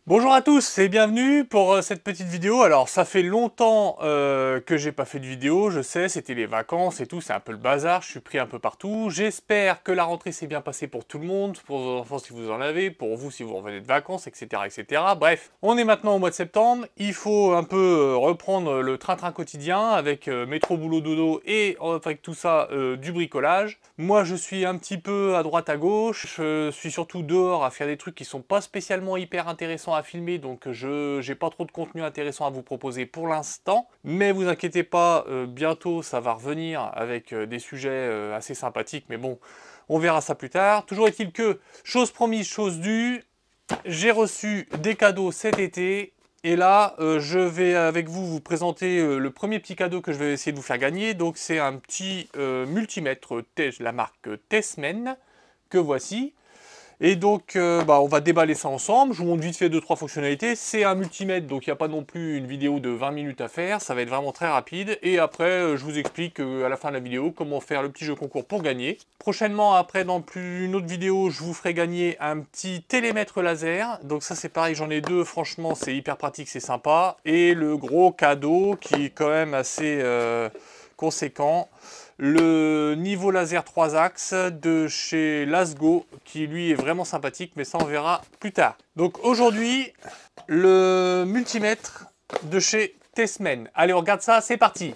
Bonjour à tous et bienvenue pour cette petite vidéo. Alors ça fait longtemps que j'ai pas fait de vidéo, je sais, c'était les vacances et tout, c'est un peu le bazar, je suis pris un peu partout. J'espère que la rentrée s'est bien passée pour tout le monde, pour vos enfants si vous en avez, pour vous si vous revenez de vacances, etc. etc. Bref, on est maintenant au mois de septembre, il faut un peu reprendre le train-train quotidien avec métro, boulot, dodo et avec tout ça du bricolage. Moi je suis un petit peu à droite à gauche, je suis surtout dehors à faire des trucs qui sont pas spécialement hyper intéressants à filmer, donc je j'ai pas trop de contenu intéressant à vous proposer pour l'instant, mais vous inquiétez pas, bientôt ça va revenir avec des sujets assez sympathiques, mais bon, on verra ça plus tard. Toujours est-il que, chose promise, chose due, j'ai reçu des cadeaux cet été, et là, je vais avec vous présenter le premier petit cadeau que je vais essayer de vous faire gagner, donc c'est un petit multimètre, la marque Tessmen, que voici. Et donc, on va déballer ça ensemble. Je vous montre vite fait 2-3 fonctionnalités. C'est un multimètre, donc il n'y a pas non plus une vidéo de 20 minutes à faire. Ça va être vraiment très rapide. Et après, je vous explique à la fin de la vidéo comment faire le petit jeu concours pour gagner. Prochainement, après, dans une autre vidéo, je vous ferai gagner un petit télémètre laser. Donc ça, c'est pareil, j'en ai deux. Franchement, c'est hyper pratique, c'est sympa. Et le gros cadeau, qui est quand même assez conséquent, le niveau laser 3 axes de chez Lasgo, qui lui est vraiment sympathique, mais ça on verra plus tard. Donc aujourd'hui, le multimètre de chez Tessmen. Allez, on regarde ça, c'est parti.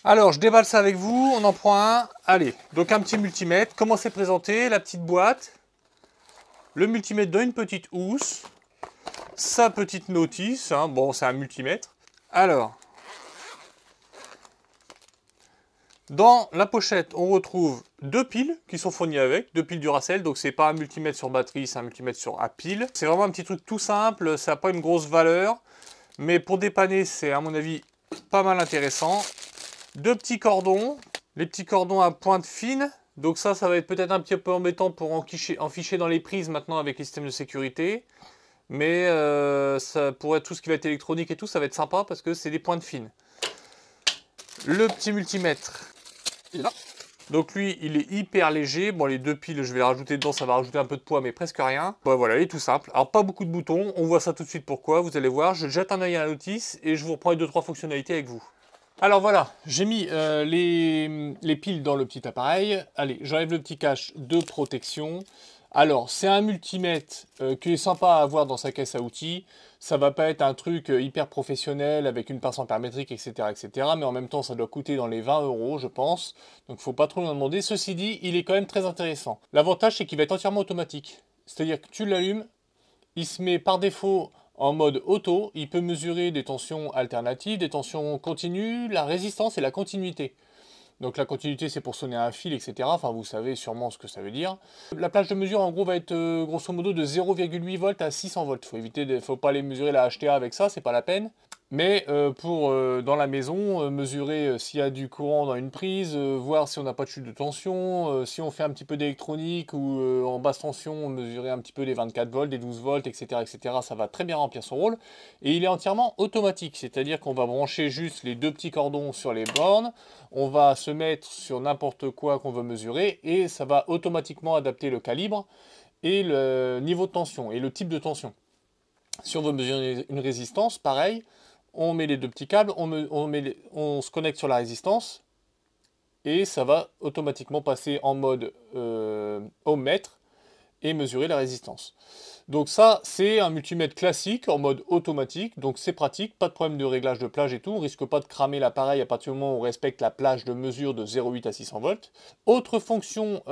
Alors, je déballe ça avec vous, on en prend un. Allez, donc un petit multimètre. Comment c'est présenté? La petite boîte. Le multimètre dans une petite housse. Sa petite notice. Hein. Bon, c'est un multimètre. Alors, dans la pochette, on retrouve deux piles qui sont fournies avec. Deux piles Duracell. Donc, c'est pas un multimètre sur batterie, c'est un multimètre à pile. C'est vraiment un petit truc tout simple. Ça n'a pas une grosse valeur. Mais pour dépanner, c'est à mon avis pas mal intéressant. Deux petits cordons. Les petits cordons à pointe fine. Donc ça va être peut-être un petit peu embêtant pour en ficher dans les prises maintenant avec les systèmes de sécurité. Mais ça pourrait être tout ce qui va être électronique et tout, ça va être sympa parce que c'est des pointes fines. Le petit multimètre, il est là. Donc lui, il est hyper léger. Bon, les deux piles, je vais les rajouter dedans, ça va rajouter un peu de poids, mais presque rien. Bon, voilà, il est tout simple. Alors, pas beaucoup de boutons. On voit ça tout de suite pourquoi. Vous allez voir, je jette un œil à la notice et je vous reprends les 2-3 fonctionnalités avec vous. Alors voilà, j'ai mis les piles dans le petit appareil. Allez, j'enlève le petit cache de protection. Alors, c'est un multimètre qui est sympa à avoir dans sa caisse à outils. Ça va pas être un truc hyper professionnel avec une pince ampère-métrique, etc., etc. Mais en même temps, ça doit coûter dans les 20 €, je pense. Donc, faut pas trop en demander. Ceci dit, il est quand même très intéressant. L'avantage, c'est qu'il va être entièrement automatique. C'est-à-dire que tu l'allumes, il se met par défaut en mode auto, il peut mesurer des tensions alternatives, des tensions continues, la résistance et la continuité. Donc la continuité, c'est pour sonner un fil, etc. Enfin, vous savez sûrement ce que ça veut dire. La plage de mesure, en gros, va être grosso modo de 0,8 volts à 600 volts. Faut pas aller mesurer la HTA avec ça, c'est pas la peine. Mais pour dans la maison, mesurer s'il y a du courant dans une prise, voir si on n'a pas de chute de tension, si on fait un petit peu d'électronique ou en basse tension, mesurer un petit peu les 24 volts, les 12 volts, etc., etc. Ça va très bien remplir son rôle. Et il est entièrement automatique, c'est-à-dire qu'on va brancher juste les deux petits cordons sur les bornes, on va se mettre sur n'importe quoi qu'on veut mesurer et ça va automatiquement adapter le calibre et le niveau de tension et le type de tension. Si on veut mesurer une résistance, pareil, on met les deux petits câbles, on se connecte sur la résistance et ça va automatiquement passer en mode ohmmètre et mesurer la résistance. Donc ça, c'est un multimètre classique en mode automatique, donc c'est pratique, pas de problème de réglage de plage et tout, on risque pas de cramer l'appareil à partir du moment où on respecte la plage de mesure de 0,8 à 600 volts. Autre fonction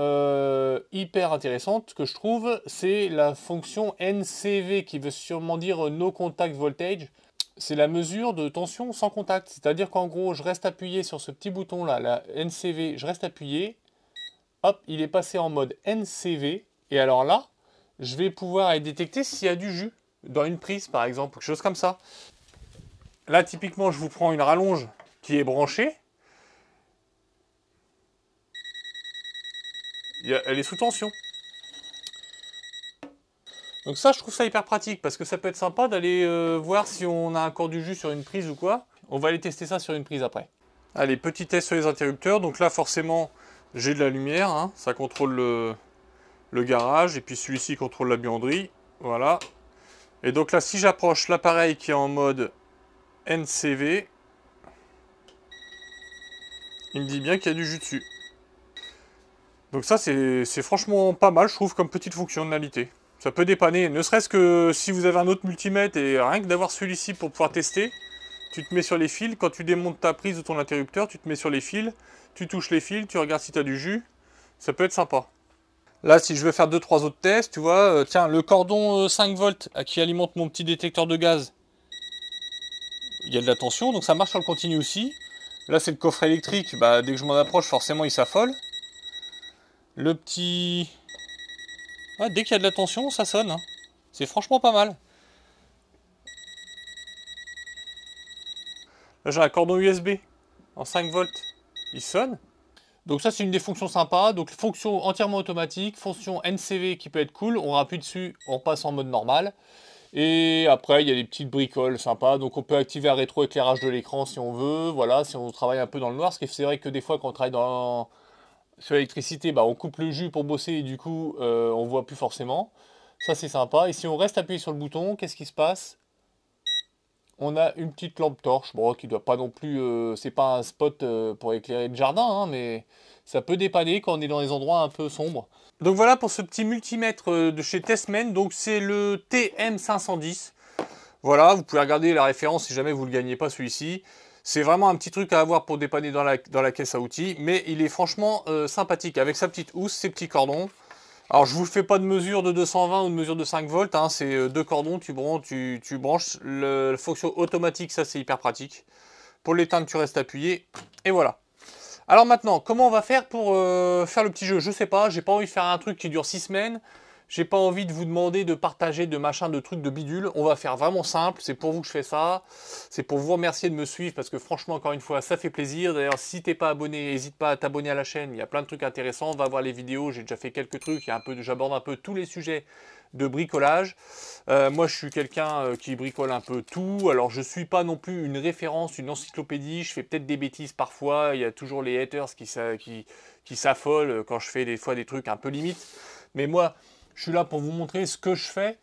hyper intéressante que je trouve, c'est la fonction NCV qui veut sûrement dire No Contact Voltage. C'est la mesure de tension sans contact, c'est-à-dire qu'en gros, je reste appuyé sur ce petit bouton là, la NCV, je reste appuyé, hop, il est passé en mode NCV, et alors là, je vais pouvoir détecter s'il y a du jus dans une prise par exemple, ou quelque chose comme ça. Là typiquement je vous prends une rallonge qui est branchée. Elle est sous tension. Donc ça je trouve ça hyper pratique parce que ça peut être sympa d'aller voir si on a encore du jus sur une prise ou quoi. On va aller tester ça sur une prise après. Allez, petit test sur les interrupteurs. Donc là, forcément, j'ai de la lumière. Hein. Ça contrôle le garage. Et puis celui-ci contrôle la buanderie. Voilà. Et donc là, si j'approche l'appareil qui est en mode NCV, il me dit bien qu'il y a du jus dessus. Donc ça, c'est franchement pas mal, je trouve, comme petite fonctionnalité. Ça peut dépanner, ne serait-ce que si vous avez un autre multimètre et rien que d'avoir celui-ci pour pouvoir tester, tu te mets sur les fils, quand tu démontes ta prise de ton interrupteur, tu te mets sur les fils, tu touches les fils, tu regardes si tu as du jus, ça peut être sympa. Là, si je veux faire 2-3 autres tests, tu vois, tiens, le cordon 5 volts qui alimente mon petit détecteur de gaz, il y a de la tension, donc ça marche sur le continu aussi. Là, c'est le coffret électrique, bah, dès que je m'en approche, forcément, il s'affole. Le petit... Ah, dès qu'il y a de la tension, ça sonne. Hein. C'est franchement pas mal. Là, j'ai un cordon USB en 5 volts. Il sonne. Donc ça, c'est une des fonctions sympas. Donc fonction entièrement automatique, fonction NCV qui peut être cool. On appuie dessus, on passe en mode normal. Et après, il y a des petites bricoles sympas. Donc on peut activer un rétroéclairage de l'écran si on veut. Voilà, si on travaille un peu dans le noir. Parce que c'est vrai que des fois, quand on travaille sur l'électricité, bah, on coupe le jus pour bosser et du coup, on voit plus forcément. Ça, c'est sympa. Et si on reste appuyé sur le bouton, qu'est-ce qui se passe? On a une petite lampe torche, bon, qui doit pas non plus... c'est pas un spot pour éclairer le jardin, hein, mais ça peut dépanner quand on est dans des endroits un peu sombres. Donc voilà pour ce petit multimètre de chez Testmen. Donc c'est le TM510. Voilà, vous pouvez regarder la référence si jamais vous ne le gagnez pas celui-ci. C'est vraiment un petit truc à avoir pour dépanner dans la caisse à outils, mais il est franchement sympathique avec sa petite housse, ses petits cordons. Alors je vous fais pas de mesure de 220 ou de mesure de 5 volts, hein, c'est deux cordons, tu branches, la fonction automatique, ça c'est hyper pratique. Pour l'éteindre, tu restes appuyé, et voilà. Alors maintenant, comment on va faire pour faire le petit jeu? Je sais pas, j'ai pas envie de faire un truc qui dure 6 semaines. J'ai pas envie de vous demander de partager de machin, de trucs, de bidule. On va faire vraiment simple, c'est pour vous que je fais ça. C'est pour vous remercier de me suivre parce que franchement, encore une fois, ça fait plaisir. D'ailleurs, si t'es pas abonné, n'hésite pas à t'abonner à la chaîne. Il y a plein de trucs intéressants. Va voir les vidéos, j'ai déjà fait quelques trucs. J'aborde un peu tous les sujets de bricolage. Moi, je suis quelqu'un qui bricole un peu tout. Alors, je suis pas non plus une référence, une encyclopédie. Je fais peut-être des bêtises parfois. Il y a toujours les haters qui s'affolent quand je fais des fois des trucs un peu limites. Mais moi... je suis là pour vous montrer ce que je fais.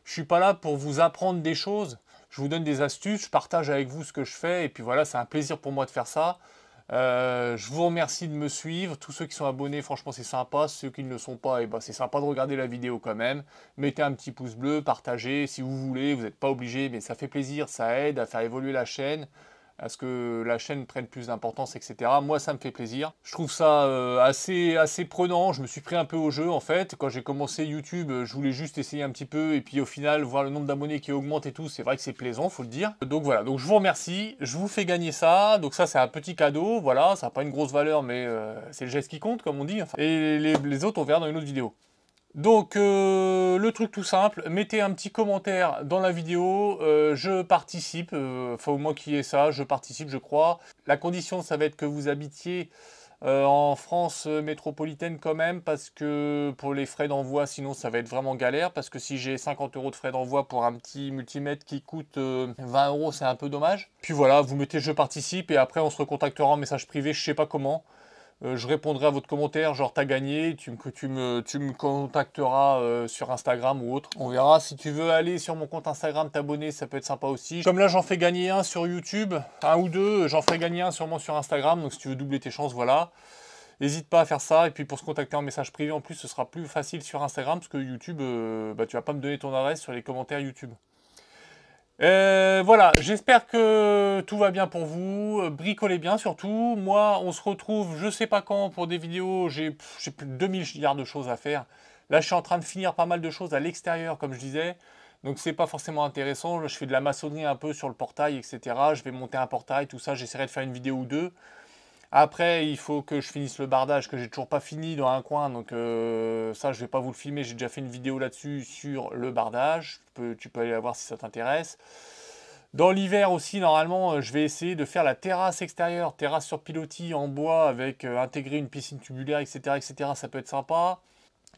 Je suis pas là pour vous apprendre des choses. Je vous donne des astuces, je partage avec vous ce que je fais. Et puis voilà, c'est un plaisir pour moi de faire ça. Je vous remercie de me suivre. Tous ceux qui sont abonnés, franchement, c'est sympa. Ceux qui ne le sont pas, eh ben, c'est sympa de regarder la vidéo quand même. Mettez un petit pouce bleu, partagez si vous voulez. Vous n'êtes pas obligé, mais ça fait plaisir. Ça aide à faire évoluer la chaîne, à ce que la chaîne prenne plus d'importance, etc. Moi, ça me fait plaisir. Je trouve ça assez prenant. Je me suis pris un peu au jeu, en fait. Quand j'ai commencé YouTube, je voulais juste essayer un petit peu. Et puis, au final, voir le nombre d'abonnés qui augmente et tout, c'est vrai que c'est plaisant, faut le dire. Donc, voilà. Donc, je vous remercie. Je vous fais gagner ça. Donc, ça, c'est un petit cadeau. Voilà. Ça n'a pas une grosse valeur, mais c'est le geste qui compte, comme on dit. Enfin, et les autres, on verra dans une autre vidéo. Donc le truc tout simple, mettez un petit commentaire dans la vidéo, je participe, faut au moins qu'il y ait ça, je participe je crois. La condition ça va être que vous habitiez en France métropolitaine quand même, parce que pour les frais d'envoi sinon ça va être vraiment galère, parce que si j'ai 50 € de frais d'envoi pour un petit multimètre qui coûte 20 € c'est un peu dommage. Puis voilà, vous mettez je participe et après on se recontactera en message privé, je sais pas comment. Je répondrai à votre commentaire, genre t'as gagné, tu me contacteras sur Instagram ou autre. On verra, si tu veux aller sur mon compte Instagram, t'abonner, ça peut être sympa aussi. Comme là j'en fais gagner un sur YouTube, un ou deux, j'en ferai gagner un sûrement sur Instagram, donc si tu veux doubler tes chances, voilà. N'hésite pas à faire ça, et puis pour se contacter en message privé en plus, ce sera plus facile sur Instagram, parce que YouTube, bah, tu vas pas me donner ton adresse sur les commentaires YouTube. Voilà, j'espère que tout va bien pour vous, bricolez bien surtout. Moi, on se retrouve je sais pas quand pour des vidéos, j'ai plus de 2 milliards de choses à faire. Là, je suis en train de finir pas mal de choses à l'extérieur, comme je disais, donc c'est pas forcément intéressant. Je fais de la maçonnerie un peu sur le portail, etc. Je vais monter un portail, tout ça, j'essaierai de faire une vidéo ou deux. Après, il faut que je finisse le bardage que j'ai toujours pas fini dans un coin, donc ça je vais pas vous le filmer, j'ai déjà fait une vidéo là-dessus sur le bardage, tu peux aller la voir si ça t'intéresse. Dans l'hiver aussi, normalement, je vais essayer de faire la terrasse extérieure, terrasse sur pilotis en bois avec intégrer une piscine tubulaire, etc., etc. Ça peut être sympa.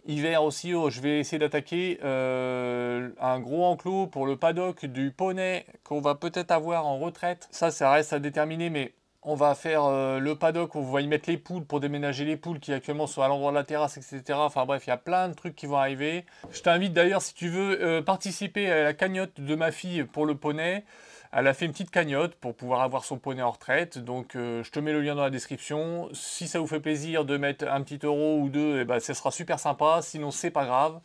Hiver aussi, je vais essayer d'attaquer un gros enclos pour le paddock du poney qu'on va peut-être avoir en retraite. Ça reste à déterminer, mais on va faire le paddock, on va y mettre les poules pour déménager les poules qui actuellement sont à l'endroit de la terrasse, etc. Enfin bref, il y a plein de trucs qui vont arriver. Je t'invite d'ailleurs, si tu veux participer à la cagnotte de ma fille pour le poney. Elle a fait une petite cagnotte pour pouvoir avoir son poney en retraite. Donc je te mets le lien dans la description. Si ça vous fait plaisir de mettre un petit euro ou deux, eh ben, ça sera super sympa. Sinon, c'est pas grave.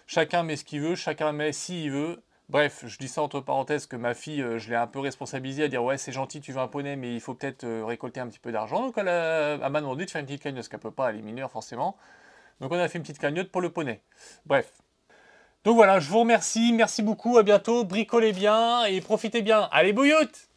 Chacun met ce qu'il veut, chacun met s'il veut. Bref, je dis ça entre parenthèses que ma fille, je l'ai un peu responsabilisée à dire ouais c'est gentil tu veux un poney mais il faut peut-être récolter un petit peu d'argent. Donc elle m'a demandé de faire une petite cagnotte, parce qu'elle peut pas, elle est mineure forcément. Donc on a fait une petite cagnotte pour le poney. Bref. Donc voilà, je vous remercie, merci beaucoup, à bientôt, bricolez bien et profitez bien. Allez bouilloute!